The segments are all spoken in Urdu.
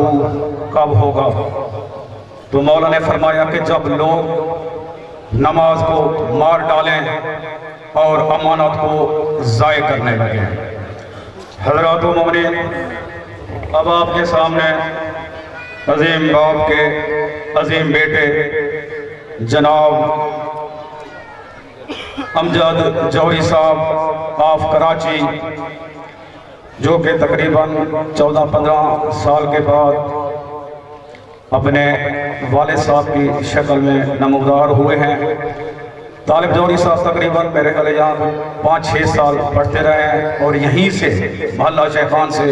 وضو کب ہوگا؟ تو مولا نے فرمایا کہ جب لوگ نماز کو مار ڈالیں اور امانت کو ضائع کرنے لگیں۔ حضرات و مومنین، اب آپ کے سامنے عظیم باپ کے عظیم بیٹے جناب امجد جوہری صاحب آف کراچی، جو کہ تقریباً 14-15 سال کے بعد اپنے والد صاحب کی شکل میں نمودار ہوئے ہیں۔ طالب جوہری صاحب تقریباً میرے خیال یہاں 5-6 سال پڑھتے رہے ہیں، اور یہیں سے محلہ شیخان سے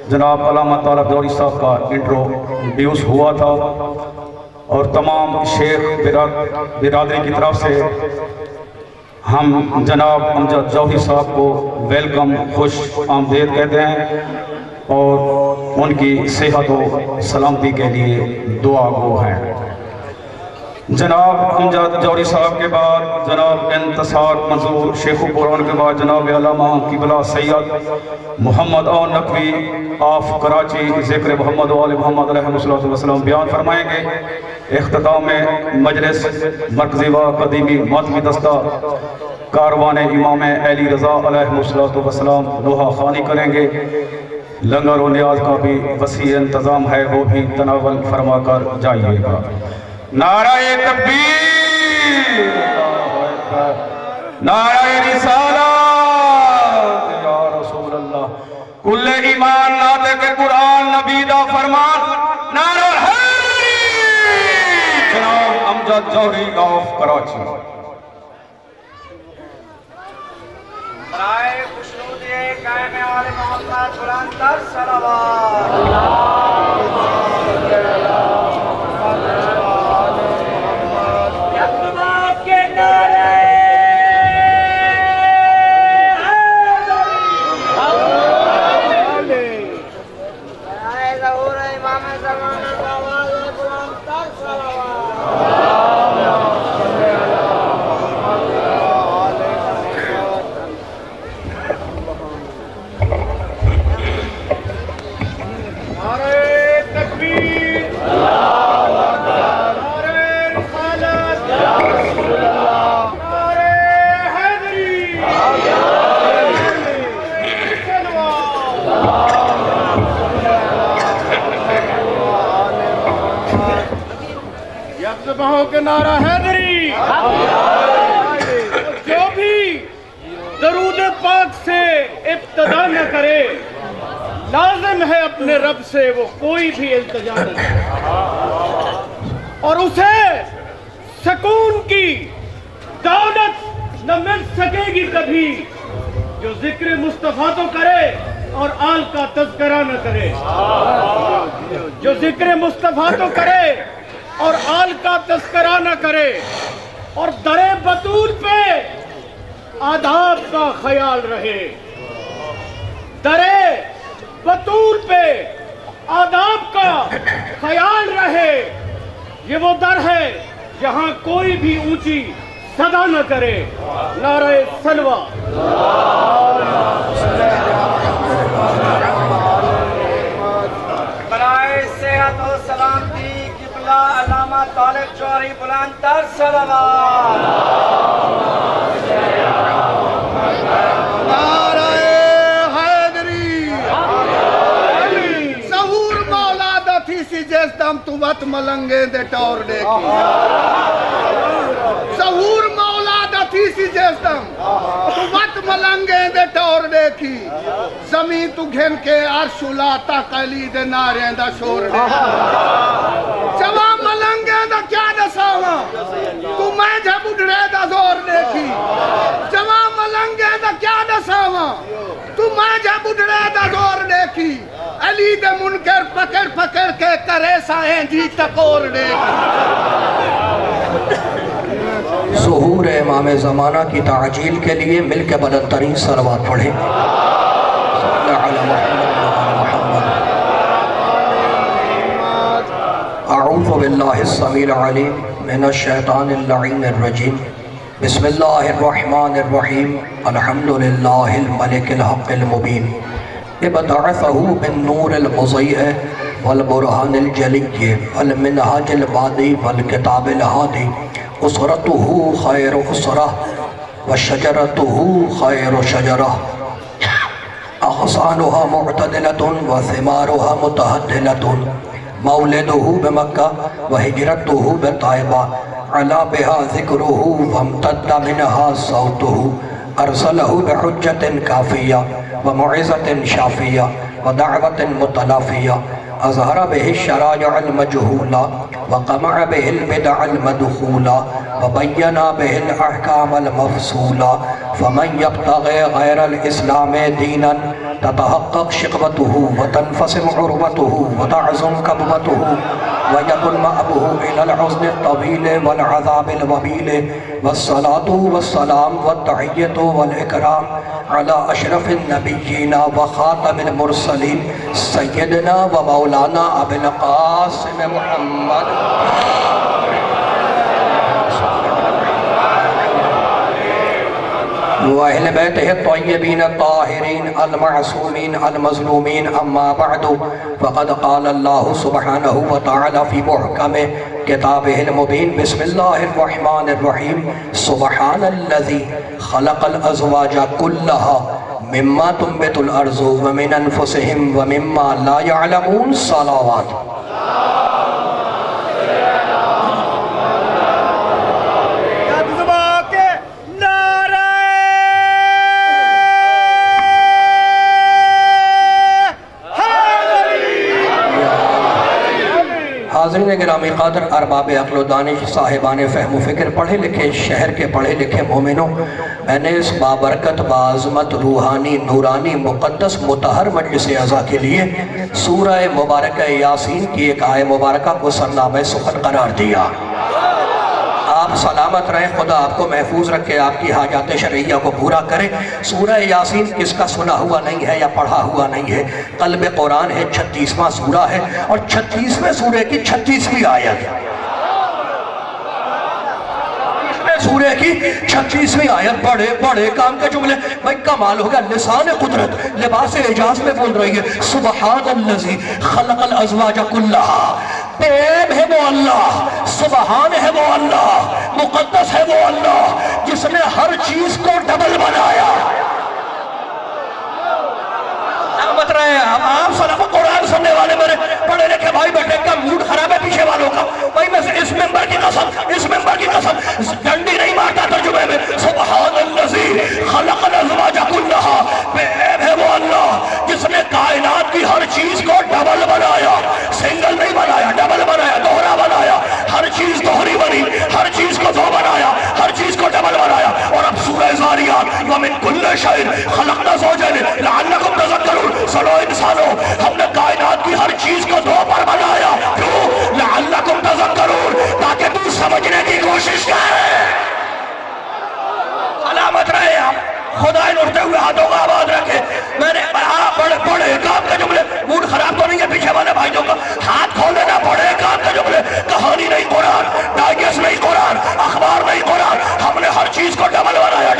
جناب علامہ طالب جوہری صاحب کا انٹروڈیوس ہوا تھا، اور تمام شیخ برادری کی طرف سے ہم جناب امجد جوہری صاحب کو ویلکم، خوش آمدید کہتے ہیں، اور ان کی صحت و سلامتی کے لیے دعا گو ہیں۔ جناب امجد جوہری صاحب کے بعد جناب انتصار منظور شیخ پوران کے بعد جناب علامہ قبلہ سید محمد اور نقوی آف کراچی ذکر محمد و آل محمد علیہ السلام بیان فرمائیں گے۔ اختتام میں مجلس مرکزی و قدیمی ماتمی دستہ کاروان امام علی رضا علیہ السلام لوحہ خوانی کریں گے۔ لنگر و نیاز کا بھی وسیع انتظام ہے، وہ بھی تناول فرما کر جائیے گا۔ نعرہ تکبیر، نعرہ رسالت یا رسول اللہ، کل ایمان ناطق قرآن نبی دا فرمان، نعرہ حیدری، جناب امجد جوہری آف کراچی۔ برائے خوشنودی قائم آل محمد بلند تر صلوات۔ کے نعرہ حیدری، جو بھی درود پاک سے ابتدا نہ کرے لازم ہے اپنے رب سے وہ کوئی بھی التجا نہ کرے، اور اسے سکون کی دولت نہ مل سکے گی کبھی جو ذکر مصطفیٰ تو کرے اور آل کا تذکرہ نہ کرے، جو ذکر مصطفیٰ تو کرے اور آل کا تذکرہ نہ کرے، اور در بطول پہ آداب کا خیال رہے۔ در بطول پہ آداب کا خیال رہے، یہ وہ در ہے جہاں کوئی بھی اونچی صدا نہ کرے۔ نعرہ سلوہ۔ برائے صحت و سلامتی قبلہ علامہ طالب جوہری بلند تر صلوات۔ نعرہ حیدری، ظہور مولا دا تھی سی جیس دم تو وط ملنگے دے ٹور دے کی، ظہور مولا دا تھی سی جیس دم تو وط ملنگے دے ٹور دے کی، زمین تو گھن کے عرش الاتا قلی دے ناریں دا شور دے جواب ملنگے دا کیا دساواں تو میں جھے بڑھڑے دا زور دیکھی، جواب ملنگے دا کیا دساواں تو میں جھے بڑھڑے دا زور دیکھی، علی دے منکر پکڑ پکڑ کے کرے سائیں جی تکور دیکھی۔ ظہور امام زمانہ کی تعجیل کے لیے مل کے بلند ترین صلوات پڑھیں۔ صلی علی محمد وعلی محمد۔ اعوذ باللہ السمیع العلیم من الشیطان اللعین الرجیم، بسم اللہ الرحمن الرحیم، الحمدللہ الملک الحق المبین، ابتعثہ بالنور المضیء والبرهان الجلي والمنهاج البادي والكتاب الهادي أسرته خير أسرة وشجرته خير شجرة أغصانها معتدلة وثمارها متهدلة مولده بمكة وهجرته بطيبة علا بها ذكره وامتد منها صوته أرسله بحجة كافية وموعظة شافية ودعوة متلافية أظهر به الشرائع المجهولة وقمع به البدع المدخولة وبين به الأحكام المفصولة فمن يبتغي غير الإسلام دينا تتحقق شقوته وتنفصم عروته وتعظم كبوته ويكن مأبه إلى الحزن الطويل والعذاب الوبيل والصلاة والسلام والتحية والإكرام على أشرف النبيين وخاتم المرسلين سيدنا ومولانا أبي القاسم محمد وأهل بيته الطيبين الطاهرين المعصومين المظلومين أما بعد فقد قال الله سبحانه وتعالى في محكم كتابه المبين بسم الله الرحمن الرحيم سبحان الذي خلق الأزواج كلها مما تنبت الأرض ومن أنفسهم ومما لا يعلمون صلوات حاضرین گرامی قادر ارباب عقل و دانش صاحبان فہم و فکر پڑھے لکھے شہر کے پڑھے لکھے مومنوں میں نے اس بابرکت باعظمت روحانی نورانی مقدس مطہر مجلس اعزا کے لیے سورہ مبارکہ یاسین کی ایک آیہ مبارکہ کو سرنامہ سخن قرار دیا آپ سلامت رہیں خدا آپ کو محفوظ رکھے آپ کی حاجات شرعیہ کو پورا کرے سورہ یاسین کس کا سنا ہوا نہیں ہے یا پڑھا ہوا نہیں ہے قلب قرآن ہے 36واں سورہ ہے اور 36ویں سورہ کی 36ویں آیت سورہ کی 36ویں آیت بڑے بڑے کام کے جملے بھائی کمال ہوگا لسان قدرت لباس اعجاز میں بول رہی ہے سبحان الذی خلق الازواج کلہا پیم ہے وہ اللہ سبحان ہے وہ اللہ مقدس ہے وہ اللہ جس نے ہر چیز کو ڈبل بنایا مت رہے ہیں آپ صلاح قرآن سننے والے میرے پڑھے لکھے بھائی بیٹھے کا موڈ خراب ہے پیچھے والوں کا بھائی میں اس ممبر کی قسم ڈنڈی نہیں مارتا ترجمے میں سبحان الذی خلق الازواج کلہا بے ہے وہ اللہ جس نے کائنات کی ہر چیز کو ڈبل بنایا سنگل نہیں بنایا ڈبل بنایا دوہرا بنایا ہر چیز دوہری بنی ہر چیز کو دو بنایا ہر چیز کو ڈبل بنایا اور اب سورہ زاریات ومن کل شیء خلقنا زوجین لعلکم تذکرون سنو انسانوں ہم نے کائنات کی ہر چیز کو دو پر بنایا کیوں لعلکم تذکرون تاکہ تو سمجھنے کی کوشش کرے علامت رہے آپ خدا ان اٹھتے ہوئے ہاتھوں کا آباد رکھے میں نے بڑے کام کے جملے موڈ خراب تو نہیں ہے پیچھے والے بھائیوں کا ہاتھ کھول دینا بڑے کام کے جملے کہانی نہیں قرآن ڈائجسٹ نہیں قرآن اخبار نہیں قرآن ہم نے ہر چیز کو ڈبل بنایا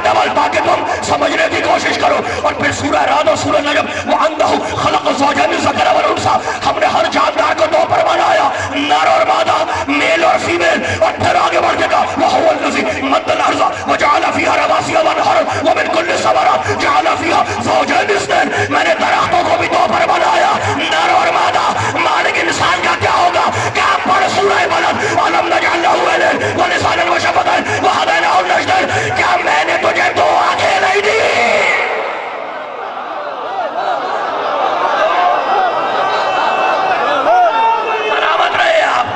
ڈبل تاکہ تم سمجھنے کی کوشش کرو اور پھر سورہ رعد اور سورہ نجم وَأَنَّهُ خَلَقَ الزَّوْجَيْنِ الذَّكَرَ وَالْأُنثَىٰ ہم نے ہر جاندار کو دو پر بنایا نر اور مادہ میل اور فیمیل اور پھر آگے بڑھ کے کہا وَهُوَ الَّذِي مَدَّ الْأَرْضَ وَجَعَلَ فِيهَا رَوَاسِيَ وَأَنْهَارًا وَمِن كُلِّ الثَّمَرَاتِ جَعَلَ فِيهَا زَوْجَيْنِ اثْنَيْنِ میں نے درختوں کو بھی دو پر بنایا نر اور مادہ مالک انسان کا کیا ہوگا کیا پڑھ سورہ بلد وَلَمْ نَجْعَل لَهُ عَيْنَيْنِ وَلِسَانًا وَشَفَتَيْنِ وَهَدَيْنَاهُ النَّجْدَيْنِ کیا میں نے تجھے دو آنکھیں نہیں دی سلامت رہے آپ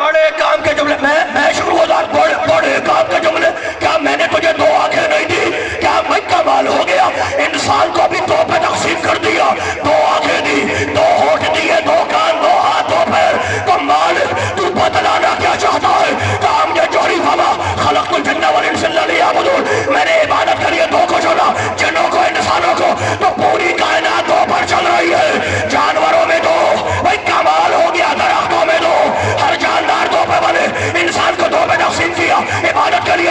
بڑے کام کے جملے میں شروع ہو جاتا بڑے کام کے جملے کیا میں نے تجھے دو آنکھیں نہیں دی کیا میں کمال ہو گیا انسان کو بھی دو پہ تقسیم کر دیا دو آنکھیں دی دو ہونٹ دیے دو کان دو ہاتھ دو پیر تو مالک تو بتلانا کیا چاہتا ہے کام یہ جوہری فما خلقت الجنہ والانس الا لیعبدون میں نے عبادت کے لیے دو کو چنا جنوں کو انسانوں کو تو پوری کائنات دو پر چل رہی ہے جانوروں میں دو بھائی کمال ہو گیا درختوں میں دو ہر جاندار دو پہ بنے انسان کو دو پہ تقسیم کیا عبادت کے لیے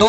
2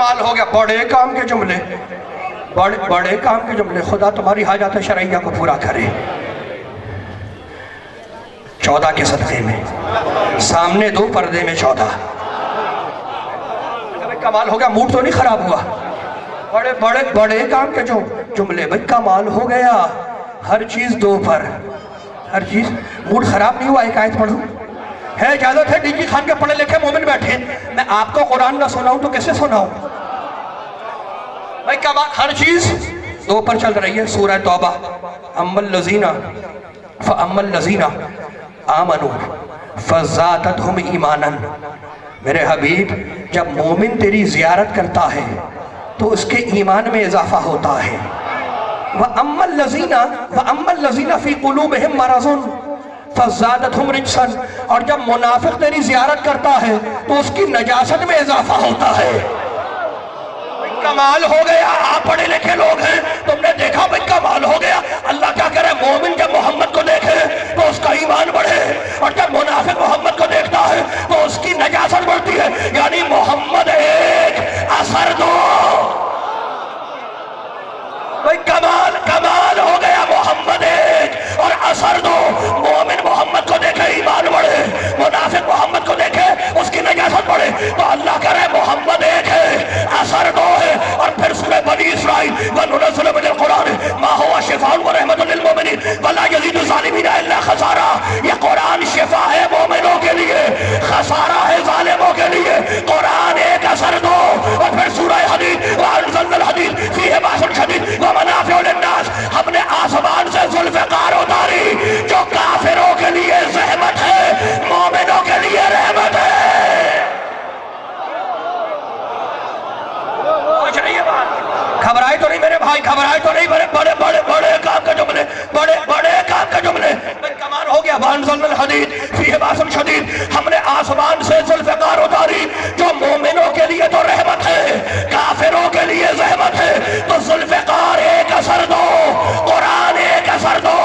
کمال ہو گیا. بڑے کام کے جملے, بڑے کام کے جملے. خدا تمہاری حاجات شرعیہ کو پورا کرے. 14 کے صدقے میں, سامنے 2 پردے میں 14. کمال ہو گیا. موڈ تو نہیں خراب ہوا؟ بڑے کام کے جملے. بھئی کمال ہو گیا. ہر چیز 2 پر, ہر چیز. موڈ خراب نہیں ہوا؟ ایک آیت پڑھوں ہے؟ اجازت ہے؟ ڈی جی خان کے پڑھے لکھے مومن بیٹھے, میں آپ کو قرآن نہ سناؤں تو کیسے سناؤں؟ بھئی کمال, ہر چیز 2 پر چل رہی ہے. سورہ توبہ, اما الذین آمنوا فزادتہم ایمانا. میرے حبیب, جب مومن تیری زیارت کرتا ہے تو اس کے ایمان میں اضافہ ہوتا ہے. وَأَمَّا الَّذِينَ فِي قُلُوبِهِمْ مَرَضٌ فَزَادَتْهُمْ رِجْسًا. اور جب منافق تیری زیارت کرتا ہے تو اس کی نجاست میں اضافہ ہوتا ہے. کمال ہو گیا. آپ پڑھے لکھے لوگ ہیں, تم نے دیکھا بھئی کمال ہو گیا. اللہ کیا کرے, مومن جب محمد کو دیکھے تو اس کا ایمان بڑھے, اور جب منافق محمد کو دیکھتا ہے تو اس کی نجاست بڑھتی ہے. یعنی محمد ایک, اثر 2. بھئی کمال ہو گیا. محمد ایک اور اثر 2. مومن محمد کو دیکھے ایمان بڑھے, منافق محمد کو دیکھے اس کی نجاست بڑھے. تو اللہ کرے محمد ایک ہے, اثر 2 ہے. اور پھر سورہ بنی اسرائیل, وَنُنَزِّلُ مِنَ الْقُرْآنِ مَا هُوَ شِفَاءٌ وَرَحْمَةٌ لِّلْمُؤْمِنِينَ وَلَا يَزِيدُ الظَّالِمِينَ إِلَّا خَسَارًا. یہ قرآن شفا ہے مومنوں کے لیے, خسارہ ہے ظالموں کے لیے. قرآن ایک, اثر 2. اور پھر سورہ حدید, وَأَنزَلْنَا الْحَدِيدَ فِيهِ بَأْسٌ شَدِيدٌ وَمَنَافِعُ لِلنَّاسِ. ہم نے آسمان سے ذوالفقار اتاری جو کافروں کے لیے زحمت ہے, مومنوں کے لیے رحمت ہے. گھبرائے تو نہیں میرے بھائی, گھبرائے تو نہیں. بڑے کام کے جملے, بڑے کام کے جملے. کمال ہو گیا. وَأَنزَلْنَا الْحَدِيدَ فِيهِ بَأْسٌ شَدِيدٌ. ہم نے آسمان سے ذوالفقار اتاری جو مومنوں کے لیے تو رحمت ہے, کافروں کے لیے زحمت ہے. تو ذوالفقار ایک, اثر 2. قرآن ایک, اثر 2.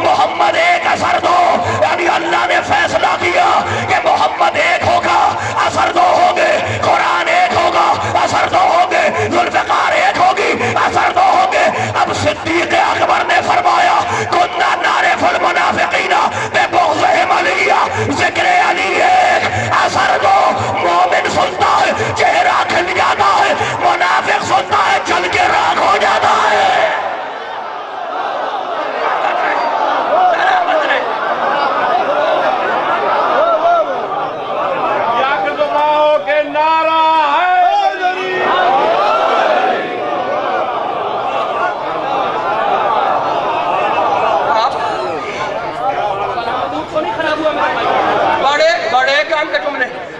محمد ایک, اثر 2. یعنی اللہ نے فیصلہ کیا کہ محمد ایک ہوگا, اثر 2 ہوں گے. قرآن ایک ہوگا, اثر 2 ہوں گے. ذوالفقار ایک ہوگی, اثر 2 ہوں گے. اب صدیق اکبر نے فرمایا, کُنَّا نَعْرِفُ الْمُنَافِقِينَ بِبُغْضِهِمْ عَلِيًّا. ذکر علی ایک, اثر 2. مومن سنتا ہے چہرہ کھل جاتا ہے, منافق سنتا ہے جل کے راکھ ہو جاتا ہے.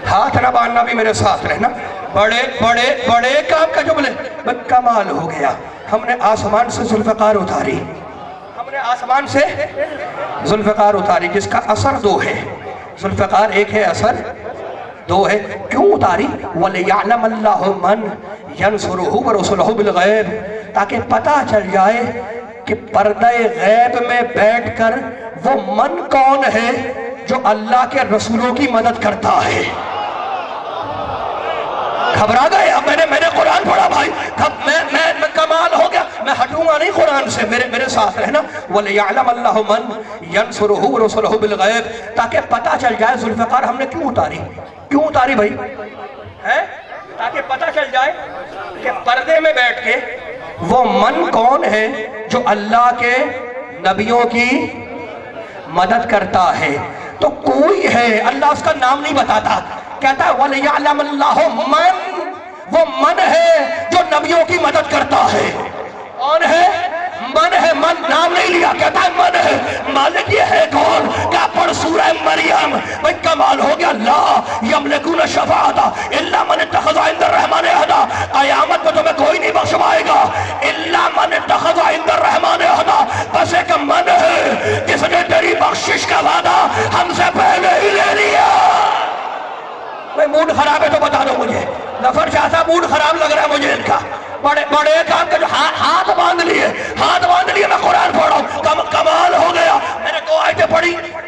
ہاتھ نہ باندھنا, بھی میرے ساتھ رہنا. بڑے کام کا جملے. کمال ہو گیا. ہم نے آسمان سے ذوالفقار اتاری, ہم نے آسمان سے ذوالفقار اتاری جس کا اثر 2 ہے. ذوالفقار ایک ہے, اثر 2 ہے. کیوں اتاری؟ وَلِيَعْلَمَ اللَّهُ مَنْ يَنْصُرُهُ وَرُسُلَهُ بِالْغَيْبِ. تاکہ پتہ چل جائے کہ پردہ غیب میں بیٹھ کر وہ من کون ہے جو اللہ کے رسولوں کی مدد کرتا ہے. گھبرا گئے؟ اب میں نے قرآن پڑھا بھائی, میں کمال ہو گیا. میں ہٹوں گا نہیں قرآن سے, میرے ساتھ رہنا. وَلِيَعْلَمَ اللَّهُ مَنْ يَنْصُرُهُ وَرُسُلَهُ بِالْغَيْبِ. تاکہ پتہ چل جائے. ذوالفقار ہم نے کیوں اتاری بھائی؟ تاکہ پتہ چل جائے کہ پردے میں بیٹھ کے وہ من کون ہے جو اللہ کے نبیوں کی مدد کرتا ہے. تو کوئی ہے, اللہ اس کا نام نہیں بتاتا, کہتا ہے وَلِيَعْلَمَ اللَّهُ مَنْ. وہ من ہے جو نبیوں کی مدد کرتا ہے. کون ہے؟ من ہے. من نام نہیں لیا, کہتا ہے من ہے. مالک یہ ہے کون؟ کیا پڑھ سورہ مریم. بھئی کمال ہو گیا. لا یملکون الشفاعۃ الا من اتخذ عند الرحمن عہدا. قیامت میں تمہیں کوئی نہیں بخشوائے گا الا من اتخذ عند الرحمن عہدا. بس ایک من ہے جس نے تیری بخشش کا وعدہ ہم سے پہلے ہی لے لیا. بھئی موڈ خراب ہے تو بتا دو مجھے. ظفر شاہ صاحب موڈ خراب لگ رہا ہے مجھے ان کا. بڑے کام کا جو ہاتھ باندھ لیے, میں قرآن پڑھ رہا ہوں. کمال ہو گیا. میں نے 2 آیتیں پڑھی,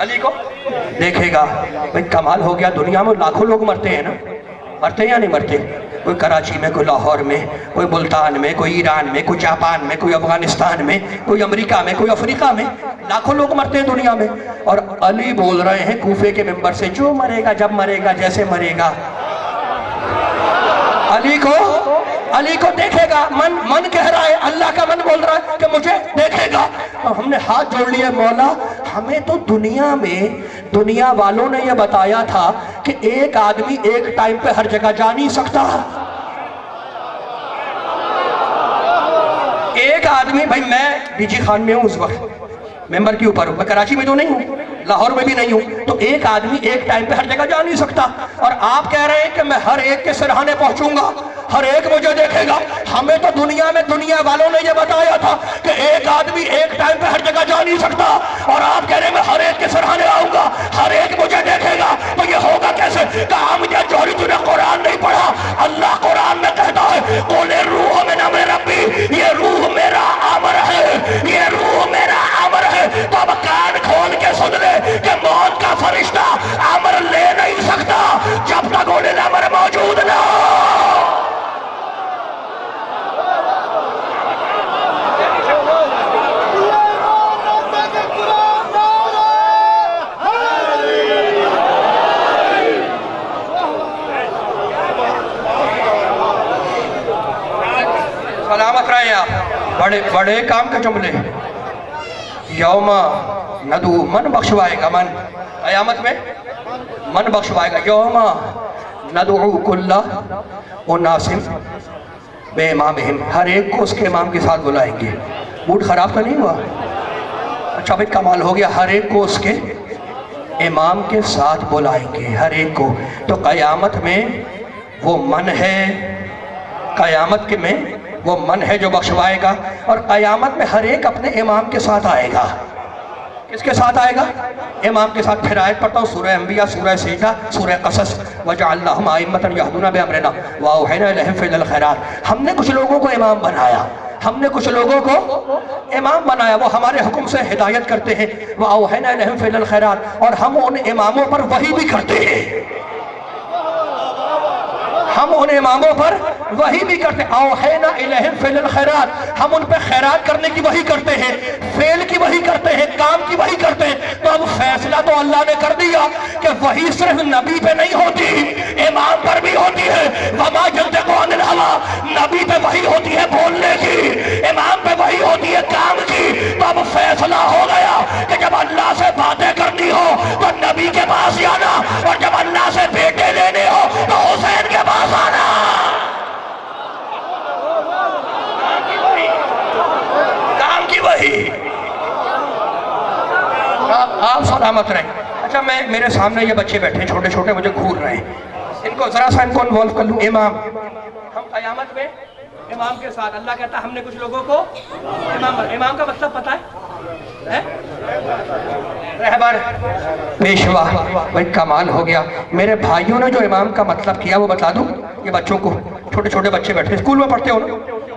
علی کو دیکھے گا. بھائی کمال ہو گیا, دنیا میں لاکھوں لوگ مرتے ہیں نا, مرتے ہیں یا نہیں مرتے؟ کوئی کراچی میں, کوئی لاہور میں, کوئی ملتان میں, کوئی ایران میں, کوئی جاپان میں, کوئی افغانستان میں, کوئی امریکہ میں, کوئی افریقہ میں, لاکھوں لوگ مرتے ہیں دنیا میں. اور علی بول رہے ہیں کوفے کے ممبر سے, جو مرے گا جب مرے گا جیسے مرے گا, علی کو دیکھے گا. من کہہ رہا ہے, اللہ کا من بول رہا ہے کہ مجھے دیکھے گا. اور ہم نے ہاتھ جوڑ لیا, مولا ہمیں تو دنیا میں دنیا والوں نے یہ بتایا تھا کہ ایک آدمی ایک ٹائم پہ ہر جگہ جا نہیں سکتا. ایک آدمی, بھائی میں ڈی جی خان میں ہوں اس وقت, ممبر کے اوپر ہوں, میں کراچی میں تو نہیں ہوں, لاہور میں بھی نہیں ہوں, تو ایک آدمی ایک ٹائم پہ ہر جگہ جا نہیں سکتا. اور آپ کہہ رہے ہیں کہ میں ہر ایک کے سرہانے پہنچوں گا, ہر ایک مجھے دیکھے گا. ہمیں تو دنیا میں دنیا والوں نے یہ بتایا تھا کہ ایک آدمی ایک ٹائم پہ ہر جگہ جا نہیں سکتا, اور آپ کہہ رہے ہیں میں ہر ایک کے سرہانے آؤں گا, ہر ایک مجھے دیکھے گا. تو یہ ہوگا کیسے؟ کہا مجھے جوہری تو نے قرآن نہیں پڑھا. اللہ قرآن میں کہتا ہے قُلِ الرُّوحُ مِنْ أَمْرِ رَبِّي, یہ روح میرا امر ہے, یہ روح میرا امر ہے. تو اب کان کھول کے سن لے کہ موت کا فرشتہ امر لے نہیں سکتا جب تک اولِ الامر موجود نہ ہو. سلامت رہے آپ. بڑے کام کے جملے. یوم ندعو, من بخشوائے گا, من قیامت میں من بخشوائے گا. یوم ندعو کل اناس بامامہم, ہر ایک کو اس کے امام کے ساتھ بلائیں گے. موڈ خراب تو نہیں ہوا؟ اچھا بھائی کمال ہو گیا, ہر ایک کو اس کے امام کے ساتھ بلائیں گے, ہر ایک کو. تو قیامت میں وہ من ہے, قیامت کے میں وہ من ہے جو بخشوائے گا. اور قیامت میں ہر ایک اپنے امام کے ساتھ آئے گا. کس کے ساتھ آئے گا؟ امام کے ساتھ. پھر آیت پڑھتا ہوں, سورہ انبیاء, سورہ سجدہ, سورہ قصص. وَجَعَلْنَاهُمْ أَئِمَّةً يَهْدُونَ بِأَمْرِنَا وَأَوْحَيْنَا إِلَيْهِمْ فِعْلَ الْخَيْرَاتِ. ہم نے کچھ لوگوں کو امام بنایا, ہم نے کچھ لوگوں کو امام بنایا, وہ ہمارے حکم سے ہدایت کرتے ہیں. وَأَوْحَيْنَا إِلَيْهِمْ فِعْلَ الْخَيْرَاتِ, اور ہم ان اماموں پر وحی بھی کرتے ہیں. ہم ان اماموں پر وحی بھی کرتے ہیں. اوحینا الیہم فعل الخیرات, ہم ان پہ خیرات کرنے کی وحی کرتے ہیں, فعل کی وحی کرتے ہیں, کام کی وحی کرتے ہیں. تو اب فیصلہ تو اللہ نے کر دیا کہ وحی صرف نبی پہ نہیں ہوتی, امام پر بھی ہوتی ہے. وما ينطق عن الهوى, نبی پہ وحی ہوتی ہے بولنے کی, امام پہ وحی ہوتی ہے کام کی. تو اب فیصلہ ہو گیا کہ جب اللہ سے باتیں کرنی ہو تو نبی کے پاس جانا, اور جب اللہ سے بیٹے لینے ہو تو حسین کے پاس آنا. کام کی وحی. آپ سلامت رہیں. اچھا میرے سامنے یہ بچے بیٹھے ہیں چھوٹے چھوٹے, مجھے گھور رہے ہیں, ان کو ذرا سا ان کو انوالو کر لوں. امام, ہم قیامت میں امام کے ساتھ, اللہ کہتا ہے ہم نے کچھ لوگوں کو امام کا مطلب پتہ ہے, رہبر, پیشوا. بھائی کمال ہو گیا. میرے بھائیوں نے جو امام کا مطلب کیا وہ بتا دوں یہ بچوں کو. چھوٹے چھوٹے بچے بیٹھے, اسکول میں پڑھتے ہو نا,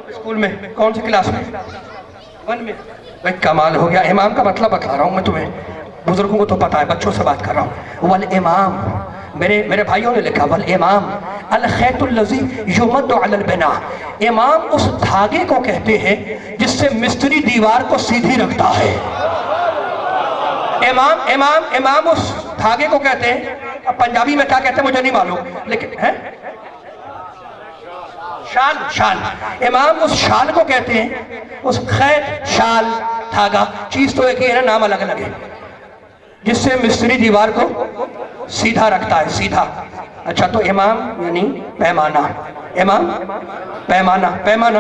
اسکول میں کون سی کلاس میں؟ 1 میں. بھائی کمال ہو گیا. امام کا مطلب بتا رہا ہوں میں تمہیں, بزرگوں کو تو پتا ہے, بچوں سے بات کر رہا ہوں. والامام, میرے بھائیوں نے لکھا والامام الخیط الذی یمد علی البناء, امام اس دھاگے کو کہتے ہیں جس سے مستری دیوار کو سیدھی رکھتا ہے. امام اس دھاگے کو کہتے ہیں. اب پنجابی میں کیا کہتے ہیں مجھے نہیں معلوم, لیکن ہے شال. امام اس شال کو کہتے ہیں, اس خیط, شال, دھاگا, چیز تو ایک ہی ہے نا, نام الگ الگ ہے, جس سے مستری دیوار کو سیدھا رکھتا ہے, سیدھا. اچھا تو امام یعنی پیمانہ, امام پیمانہ.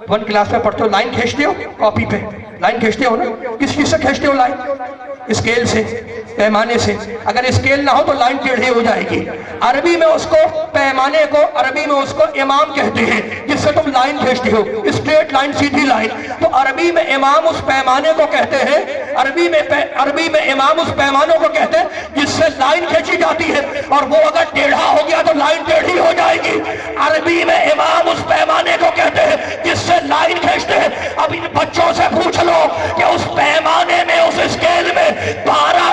1 کلاس میں پڑھتے ہو, لائن کھینچتے ہو کاپی پہ, لائن کھینچتے ہو نا, کس چیز سے کھینچتے ہو لائن؟ اسکیل سے, پیمانے سے. اگر اسکیل نہ ہو تو لائن ٹیڑھی ہو جائے گی. عربی میں اس کو پیمانے کو, عربی میں اس کو امام کہتے ہیں جس سے تم لائن کھینچتے ہو, اسٹریٹ لائن, سیدھی لائن. تو عربی میں امام اس پیمانے کو کہتے ہیں, عربی میں امام اس پیمانوں کو کہتے ہیں جس سے لائن کھینچی جاتی ہے, اور وہ اگر ٹیڑھا ہو گیا تو لائن ٹیڑھی ہو جائے گی. عربی میں امام اس پیمانے کو کہتے ہیں جس سے لائن کھینچتے ہیں. اب ان بچوں سے پوچھ لو کہ اس پیمانے میں, اس اسکیل میں 12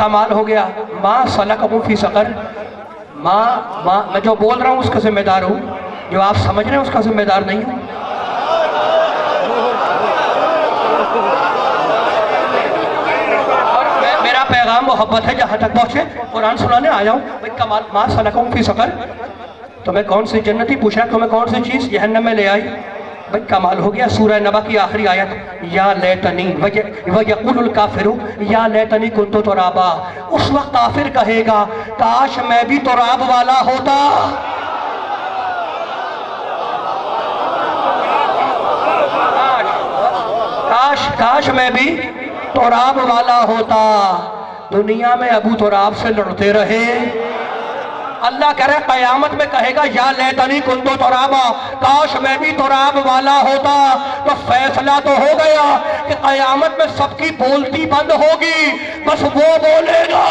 کمال ہو گیا. ما سلککم فی سقر. میں جو بول رہا ہوں اس کا ذمہ دار ہوں، جو آپ سمجھ رہے ہیں اس کا ذمہ دار نہیں ہوں. اور میرا پیغام محبت ہے جہاں تک پہنچے قرآن سنانے آ جاؤں. بھئی کمال ما سلککم فی سقر. تمہیں کون سی جنتی پوچھا، تمہیں کون سی چیز جہنم میں لے آئی؟ بھئی کمال ہو گیا. سورہ نبا کی آخری آیت یا لیتنی وَيَقُولُ الْكَافِرُ یا لیتنی كُنْتُ تُرَابًا. اس وقت کافر کہے گا کاش میں بھی تراب والا ہوتا. کاش میں بھی تراب والا ہوتا. دنیا میں ابو تراب سے لڑتے رہے. اللہ کرے قیامت میں کہے گا یا لیتنی کنتو ترابا، کاش میں بھی تراب والا ہوتا. تو فیصلہ تو ہو گیا کہ قیامت میں سب کی بولتی بند ہوگی، بس وہ بولے گا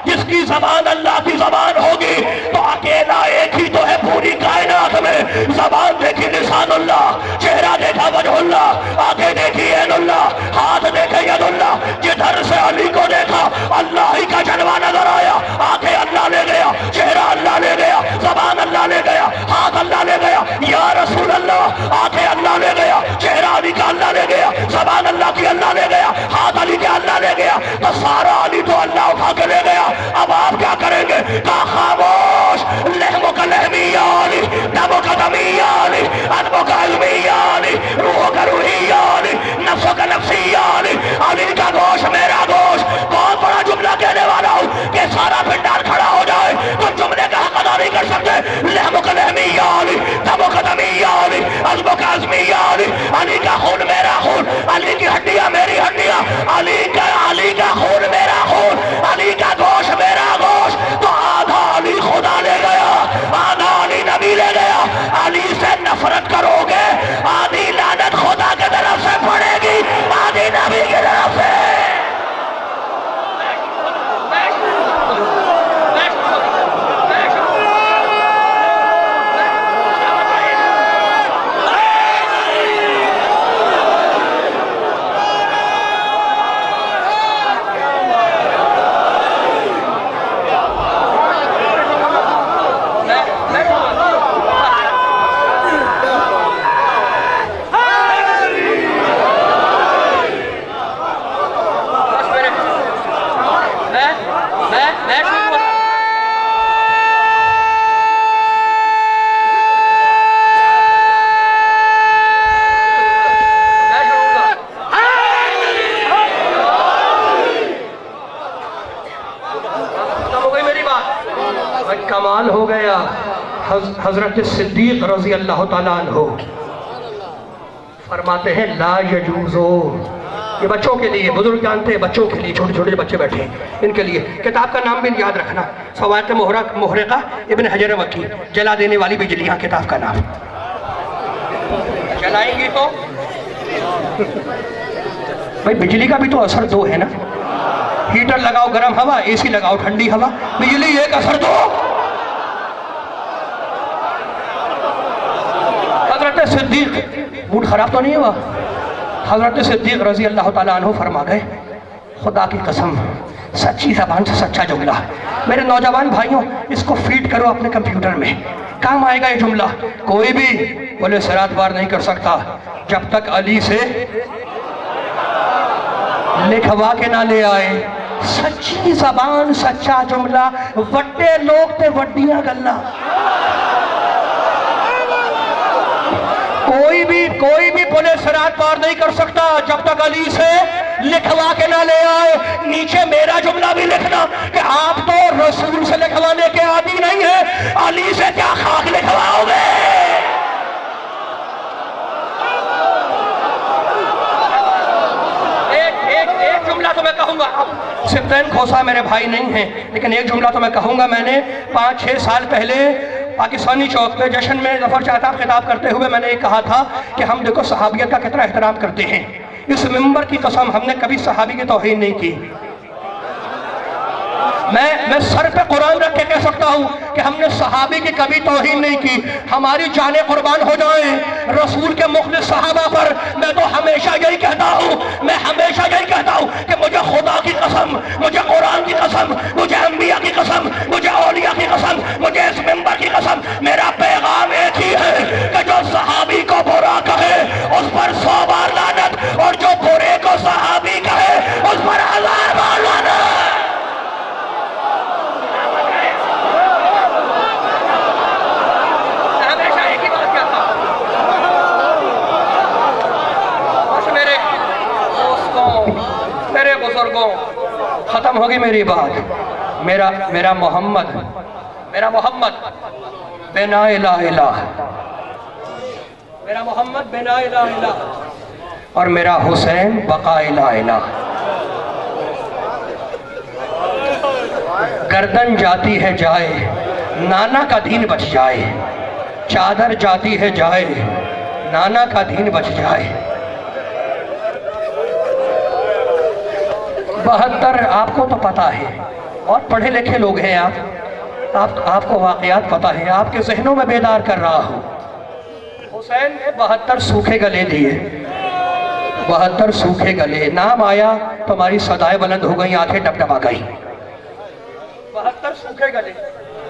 جس کی زبان اللہ کی زبان ہوگی. تو اکیلا ایک ہی تو ہے پوری کائنات میں. زبان دیکھی لسان اللہ، چہرہ دیکھا وجہ اللہ، آنکھیں دیکھی عین اللہ، ہاتھ دیکھے ید اللہ. جدھر سے علی کو دیکھا اللہ ہی کا جلوہ نظر آیا. آنکھیں اللہ لے گیا، چہرہ اللہ لے گیا، زبان اللہ لے گیا، ہاتھ اللہ لے گیا. یا رسول اللہ، آنکھیں اللہ لے گیا، چہرہ علی کا اللہ لے گیا، زبان اللہ کی اللہ لے گیا، ہاتھ علی کے اللہ لے گیا. تو سارا علی تو اللہ اٹھا کے لے گیا. اب آپ کیا کریں گے؟ کہا خاموش. لحمک لحمیانی، دمک دمیانی، علمک علمیانی، روحک روحیانی، نفسک نفسیانی. علی کا گوشت میرا گوشت. بہت بڑا جملہ کہنے والا ہوں کہ سارا پنڈال کھڑا ہو جائے تو جملے کا حق ادا نہیں کر سکتے. لحمک لحمیانی، دمک دمیانی، علمک علمیانی. علی کا خون میرا خون، علی کی ہڈیاں میری ہڈیاں، علی کا خون میرا خون، علی کا گوشت میرا گوشت. تو آدھا علی خدا لے گیا، آدھا علی نبی لے گیا. علی سے نفرت کرو گے، آدھی لعنت خدا کی طرف سے پڑے گی، آدھی نبی کی طرف سے. کمال ہو گیا. حضرت صدیق رضی اللہ تعالیٰ عنہ فرماتے ہیں لا یجوزو. یہ بچوں کے لیے، بزرگ جانتے ہیں بچوں کے لیے، چھوٹے چھوٹے بچے بیٹھے ہیں ان کے لیے. کتاب کا نام بھی یاد رکھنا، فوائد محرقہ ابن حجر مکی، جلا دینے والی بجلیاں کتاب کا نام. جلائیں گی تو بھائی بجلی کا بھی تو اثر دو ہے نا. ہیٹر لگاؤ گرم ہوا، اے سی لگاؤ ٹھنڈی ہوا، بجلی ایک اثر دو. حضرت صدیق، موڈ خراب تو نہیں ہوا؟ حضرت صدیق رضی اللہ تعالیٰ عنہ فرما گئے خدا کی قسم سچی زبان سے سچا جملہ. میرے نوجوان بھائیوں اس کو فیڈ کرو اپنے کمپیوٹر میں، کام آئے گا یہ جملہ. کوئی بھی بولے صراط پار نہیں کر سکتا جب تک علی سے لکھوا کے نہ لے آئے. سچی زبان سچا جملہ. وڈے لوگ تے وڈیاں گلا. کوئی بھی بولے صراط پار نہیں کر سکتا جب تک علی سے لکھوا کے نہ لے آئے. نیچے میرا جملہ بھی لکھنا کہ آپ تو رسول سے لکھوانے کے عادی نہیں ہیں، علی سے کیا خاک لکھواؤ گے. ایک جملہ تو میں کہوں گا، سبتین کھوسا میرے بھائی نہیں ہیں لیکن ایک جملہ تو میں کہوں گا. میں نے 5-6 سال پہلے پاکستانی چوک پہ جشن میں ظفر چاہتا خطاب کرتے ہوئے میں نے یہ کہا تھا کہ ہم دیکھو صحابیت کا کتنا احترام کرتے ہیں. اس ممبر کی قسم ہم نے کبھی صحابی کی توہین نہیں کی. میں سر پہ قرآن رکھ کے کہہ سکتا ہوں کہ ہم نے صحابی کی کبھی توہین نہیں کی. ہماری جانیں قربان ہو جائیں رسول کے مخلص صحابہ پر. میں تو ہمیشہ یہی کہتا ہوں کہ مجھے خدا کی قسم, مجھے قرآن کی قسم, مجھے انبیاء کی قسم, مجھے اولیاء کی قسم, مجھے اس منبر کی قسم, میرا پیغام ایک ہی ہے کہ جو صحابی کو برا کہے اس پر 100 بار لعنت, اور جو برے کو صحابی کہے اس پر 1000 بار لعنت. میرے بزرگوں, ختم ہوگی میری بات. میرا محمد بنا الہ الہ, میرا محمد بنا الہ الہ, اور میرا حسین بقا الہ الہ. گردن جاتی ہے جائے نانا کا دین بچ جائے, چادر جاتی ہے جائے نانا کا دین بچ جائے. 72 آپ کو تو پتہ ہے, اور پڑھے لکھے لوگ ہیں آپ کو واقعات پتہ ہے, آپ کے ذہنوں میں بیدار کر رہا ہوں. حسین نے 72 سوکھے گلے دیے, 72 سوکھے گلے. نام آیا تو ہماری صدائیں بلند ہو گئیں, آنکھیں ڈبڈبا گئیں. 72 سوکھے گلے,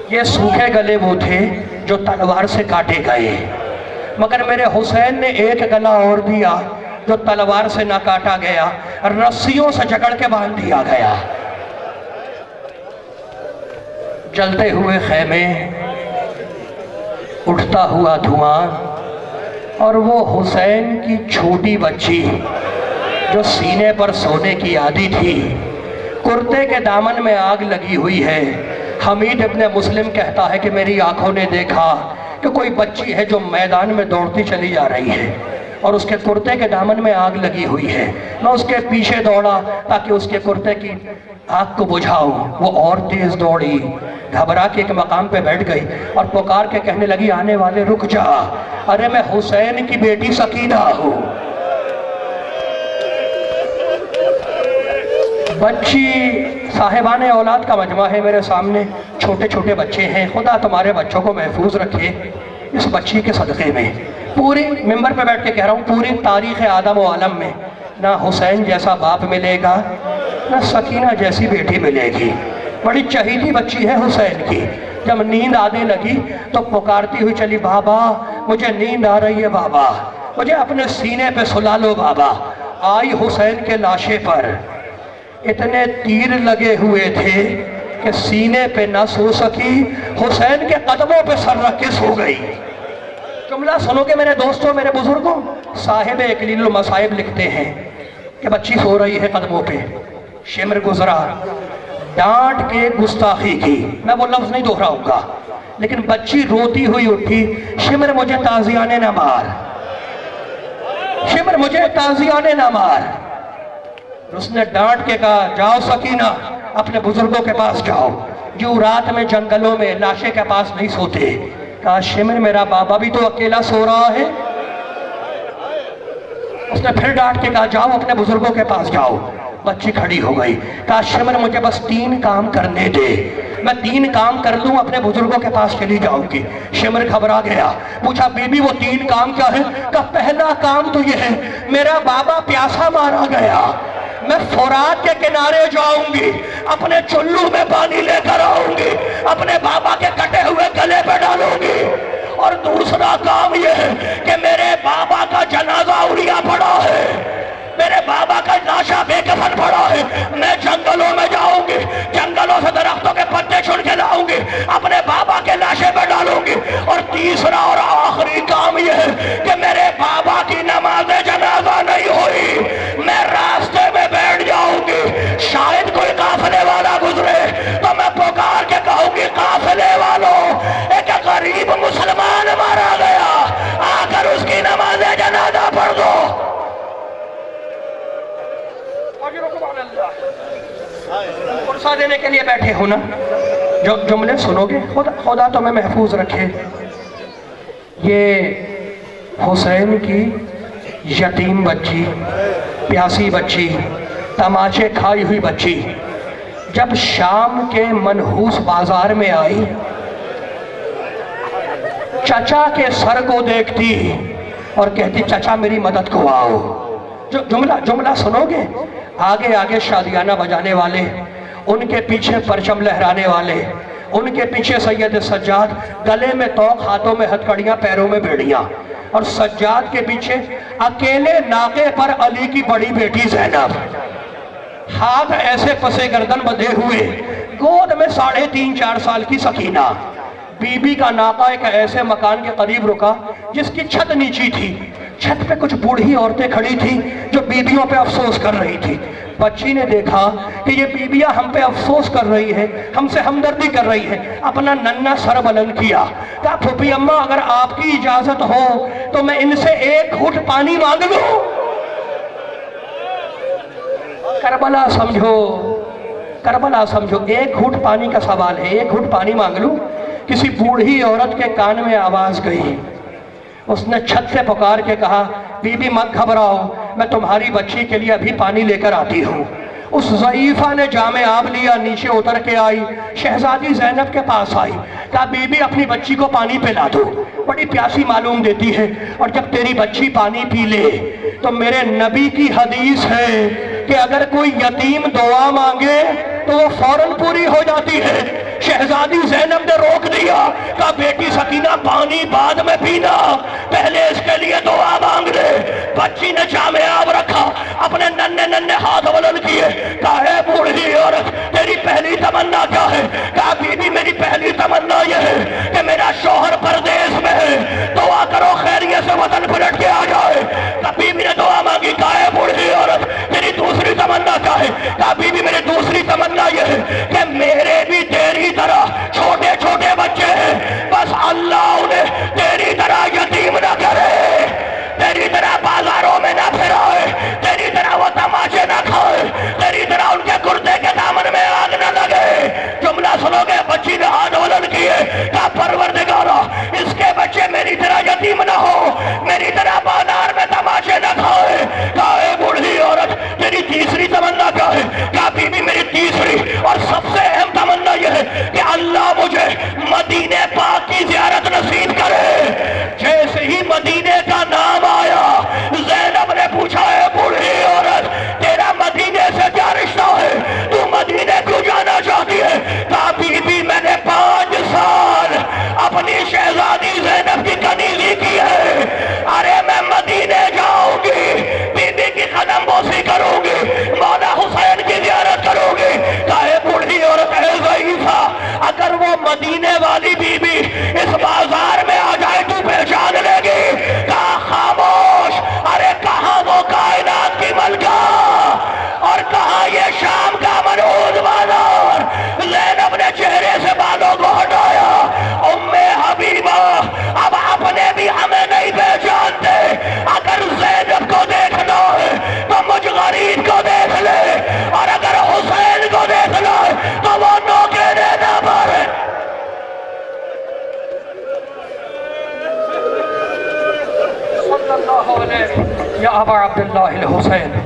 یہ سوکھے گلے وہ تھے جو تلوار سے کاٹے گئے, مگر میرے حسین نے ایک گلا اور دیا جو تلوار سے نہ کاٹا گیا, رسیوں سے جکڑ کے باندھ دیا گیا. جلتے ہوئے خیمے, اٹھتا ہوا دھواں, اور وہ حسین کی چھوٹی بچی جو سینے پر سونے کی عادی تھی, کرتے کے دامن میں آگ لگی ہوئی ہے. حمید ابن مسلم کہتا ہے کہ میری آنکھوں نے دیکھا کہ کوئی بچی ہے جو میدان میں دوڑتی چلی جا رہی ہے, اور اس کے کرتے کے دامن میں آگ لگی ہوئی ہے. میں اس کے پیچھے دوڑا تاکہ اس کے کرتے کی آگ کو بجھاؤں. وہ اور تیز دوڑی, گھبرا کے ایک مقام پہ بیٹھ گئی اور پکار کے کہنے لگی, آنے والے رک جا, ارے میں حسین کی بیٹی سکینہ ہوں. بچی صاحبان اولاد کا مجمع ہے میرے سامنے, چھوٹے چھوٹے بچے ہیں. خدا تمہارے بچوں کو محفوظ رکھے اس بچی کے صدقے میں. پوری ممبر پہ بیٹھ کے کہہ رہا ہوں, پوری تاریخ آدم و عالم میں نہ حسین جیسا باپ ملے گا, نہ سکینہ جیسی بیٹی ملے گی. بڑی چہیتی بچی ہے حسین کی. جب نیند آنے لگی تو پکارتی ہوئی چلی, بابا مجھے نیند آ رہی ہے, بابا مجھے اپنے سینے پہ سلا لو بابا. آئی حسین کے لاشے پر, اتنے تیر لگے ہوئے تھے کہ سینے پہ نہ سو سکی, حسین کے قدموں پہ سر رکھ کے سو گئی. جملہ سنو گے میرے دوستوں, میرے بزرگوں. صاحب اکلیل المصائب لکھتے ہیں کہ بچی سو رہی ہے قدموں پہ, شمر گزرا, ڈانٹ کے گستاخی کی. میں وہ لفظ نہیں دہراؤں گا, لیکن بچی روتی ہوئی اٹھی, شمر مجھے تازیانے نہ مار, شمر مجھے تازیانے نہ مار. اس نے ڈانٹ کے کہا, جاؤ سکینہ اپنے بزرگوں کے پاس جاؤ, جو رات میں جنگلوں میں لاشے کے پاس نہیں سوتے. کہا, شمر میرا بابا بھی تو اکیلا سو رہا ہے. اس نے پھر ڈانٹ کے کہا, جاؤ اپنے بزرگوں کے پاس جاؤ. بچی کھڑی ہو گئی. کہا, شمر مجھے بس 3 کام کرنے دے, میں 3 کام کر لوں اپنے بزرگوں کے پاس چلی جاؤں گی. شمر گھبرا گیا, پوچھا, بی بی وہ 3 کام کیا ہے؟ کہا, پہلا کام تو یہ ہے, میرا بابا پیاسا مارا گیا, میں فرات کے کنارے جاؤں گی, اپنے چلو میں پانی لے کر آؤں گی, اپنے بابا کے کٹے ہوئے گلے پہ ڈالوں گی. اور دوسرا کام یہ ہے کہ میرے بابا کا جنازہ اڑیا پڑا ہے, میرے بابا کا لاشا بے کفن پڑا ہے, میں جنگلوں میں جاؤں گی, جنگلوں سے درختوں کے پتے چن کے لاؤں گی, اپنے بابا کے لاشے پہ ڈالوں گی. اور تیسرا اور آخری کام یہ ہے کہ میرے بابا کی نماز جنازہ نہیں ہوئی, میں راستے میں بیٹھ جاؤں گی, شاید کوئی قافلے والا گزرے تو میں پکار کے کہوں گی, قافلے والوں ایک غریب مسلمان مارا گیا, آ کر اس کی نماز جنازہ پڑھ دو. قرصہ دینے کے لیے بیٹھے ہو نا, جو جملے سنو گے خدا تمہیں محفوظ رکھے. یہ حسین کی یتیم بچی, پیاسی بچی, تماچے کھائی ہوئی بچی, جب شام کے منحوس بازار میں آئی، چچا کے سر کو دیکھتی اور کہتی چچا میری مدد کو آؤ. جو جملہ سنو گے، آگے آگے شادیانہ بجانے والے، ان کے پیچھے پرچم لہرانے والے، ان کے پیچھے سید سجاد، گلے میں توق، ہاتھوں میں ہتھکڑیاں، پیروں میں بیڑیاں، اور سجاد کے پیچھے اکیلے ناقے پر علی کی بڑی بیٹی زینب، ہاتھ ایسے پسے گردن بدھے ہوئے، گود میں 3.5-4 سال کی سکینہ. بی بی کا ناقہ ایک ایسے مکان کے قریب رکا جس کی چھت نیچی تھی. چھت پہ کچھ بوڑھی عورتیں کھڑی تھیں جو بیویوں پہ افسوس کر رہی تھی. بچی نے دیکھا کہ یہ بیویاں ہم پہ افسوس کر رہی ہیں، ہم سے ہمدردی کر رہی ہیں. اپنا ننھا سر بلند کیا، کہا پھوپھی اماں اگر آپ کی اجازت ہو تو میں ان سے 1 گھونٹ پانی مانگ لوں. کربلا سمجھو، 1 گھونٹ پانی کا سوال ہے، 1 گھونٹ پانی مانگ لوں. کسی بوڑھی عورت کے کان میں آواز گئی. اس نے چھت سے پکار کے کہا بی بی مت گھبراؤ، میں تمہاری بچی کے لیے ابھی پانی لے کر آتی ہوں. اس ضعیفہ نے جام آب لیا، نیچے اتر کے آئی، شہزادی زینب کے پاس آئی، کہا بی بی اپنی بچی کو پانی پلا دو، بڑی پیاسی معلوم دیتی ہے، اور جب تیری بچی پانی پی لے تو میرے نبی کی حدیث ہے کہ اگر کوئی یتیم دعا مانگے تو وہ فوراً پوری ہو جاتی ہے. شہزادی زینب نے روک دیا، کہا بیٹی سکینہ پانی بعد میں پینا، پہلے اس کے لیے دعا مانگ لے. بچی نے جام آب رکھا، اپنے ننھے ہاتھ بلند کیے، کہا اے بوڑھی عورت تیری پہلی تمنا کیا ہے؟ کہا بی بی میری پہلی تمنا یہ ہے کہ میرا شوہر پردیس میں ہے، دعا کرو خیریت سے وطن پلٹ کے آ جائے. کہا بی بی نے دعا مانگی. کہا اے بوڑھی عورت تیری دوسری تمنا کیا ہے؟ کہا بی بی میری دوسری تمنا یہ ہے کہ میرے بھی تیری طرح چھوٹے چھوٹے بچے ہیں، بس اللہ انہیں تیری طرح یتیم نہ کرے، تیری طرح بازاروں میں نہ پھرائے، تیری طرح وہ تماچے نہ کھائے، تیری طرح ان کے کرتے کے دامن میں آگ نہ لگے. جملہ سنو گے، بچی نے ہاتھ بلند کیے، کہا پروردگارا اس کے بچے میری طرح یتیم نہ ہو، میری طرح بازار میں تماچے نہ کھائے. کہا اے بوڑھی عورت تیری تیسری تمنا کیا ہے؟ کہا بی بی میری تیسری اور سب سے اہم تمنا یہ ہے کہ اللہ مجھے مدینے پاک کی زیارت نصیب کرے. جیسے ہی مدینے کا نام آیا، زینب نے پوچھا اے بوڑھی عورت تیرا مدینے سے کیا رشتہ ہے؟ تو مدینے کیوں جانا چاہتی ہے؟ کہا بی بی میں نے 5 سال اپنی شہزادی زینب کی کنیزی کی ہے، ارے میں مدینے جاؤں گی، بی بی کی قدم بوسی کروں گی، مولا حسین کی زیارت کروں گی. کہا اے بوڑھی عورت اے ضعیفہ اگر وہ مدینے والی بی بی اس بازار میں آ جائے تو پہچان لے گی. کہا خاموش، ارے کہاں وہ کائنات کی ملکہ اور کہاں یہ شام کا منحوس بازار. زینب نے چہرے سے بالوں کو ہٹایا. ام حبیبہ اب اپنے بھی ہمیں نہیں پہچانتے، اگر زینب کو دیکھنا ہے تو مجھ غریب کو دیکھ لے، اور اگر حسین کو دیکھنا ہے تو وہ نوکے دینا پر. صلی اللہ علیہ یا ابا عبداللہ الحسین.